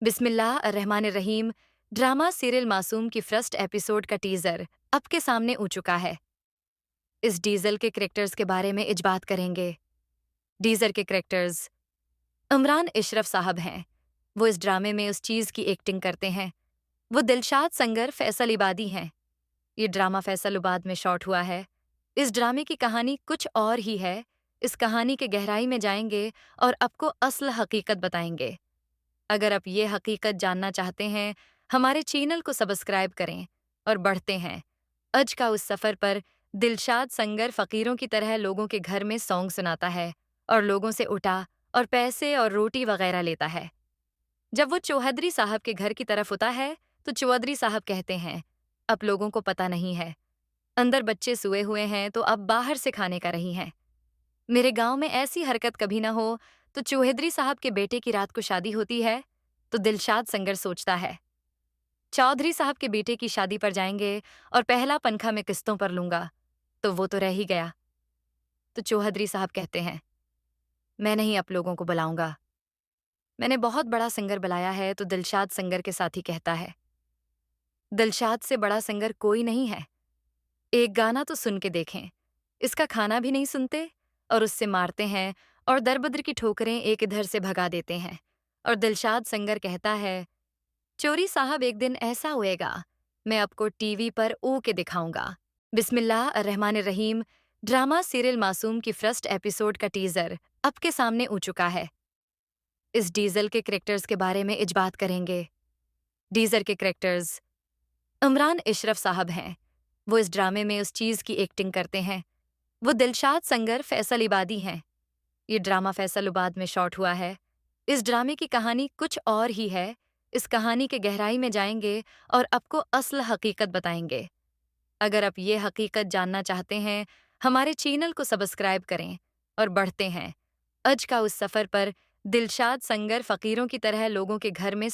बिस्मिल्लाहिर्रहमानिर्रहीम। Drama serial मासूम की फर्स्ट एपिसोड का टीजर अब के सामने आ चुका है। इस डीजल के कैरेक्टर्स के बारे में इज बात करेंगे। डीजल के कैरेक्टर्स इमरान इशरफ साहब हैं। वो इस ड्रामे में उस चीज़ की एक्टिंग करते हैं। वो दिलशाद संगर फैसल इबादी हैं। ये ड्रामा फैसलाबाद में शॉट हुआ है। इस ड्रामे की कहानी कुछ और ही है। इस कहानी के गहराई में जाएंगे और आपको असल हकीकत बताएंगे। अगर आप ये हकीकत जानना चाहते हैं, हमारे चैनल को सब्सक्राइब करें और बढ़ते हैं आज का उस सफ़र पर। दिलशाद संगर फ़कीरों की तरह लोगों के घर में सॉन्ग सुनाता है और लोगों से उठा और पैसे और रोटी वगैरह लेता है। जब वो चौधरी साहब के घर की तरफ होता है तो चौधरी साहब कहते हैं, अब लोगों को पता नहीं है, अंदर बच्चे सोए हुए हैं तो अब बाहर से खाने का रही हैं। मेरे गांव में ऐसी हरकत कभी ना हो। तो चौधरी साहब के बेटे की रात को शादी होती है तो दिलशाद संगर सोचता है, चौधरी साहब के बेटे की शादी पर जाएंगे और पहला पनखा मैं किस्तों पर लूंगा, तो वो तो रह ही गया। तो चौधरी साहब कहते हैं, मैं नहीं आप लोगों को बुलाऊंगा, मैंने बहुत बड़ा सिंगर बुलाया है। तो दिलशाद संगर के साथी कहता है, दिलशाद से बड़ा सिंगर कोई नहीं है, एक गाना तो सुन के देखें। इसका खाना भी नहीं सुनते और उससे मारते हैं और दरबदर की ठोकरें एक इधर से भगा देते हैं। और दिलशाद संगर कहता है, चोरी साहब एक दिन ऐसा होएगा, मैं आपको टीवी पर ऊ के दिखाऊंगा। बिस्मिल्लाहिर्रहमानिर्रहीम। ड्रामा सीरियल मासूम की फर्स्ट एपिसोड का टीजर अब के सामने आ चुका है। इस डीजल के कैरेक्टर्स के बारे में इज बात करेंगे। डीजल के कैरेक्टर्स इमरान इशरफ साहब हैं। वो इस ड्रामे में उस चीज़ की एक्टिंग करते हैं। वो दिलशाद संगर फैसल इबादी हैं। ये ड्रामा फैसलाबाद में शॉट हुआ है। इस ड्रामे की कहानी कुछ और ही है। इस कहानी के गहराई में जाएंगे और आपको असल हकीकत बताएंगे। अगर आप ये हकीकत जानना चाहते हैं, हमारे चैनल को सब्सक्राइब करें और बढ़ते हैं आज का उस सफ़र पर। दिलशाद संगर फ़कीरों की तरह लोगों के घर में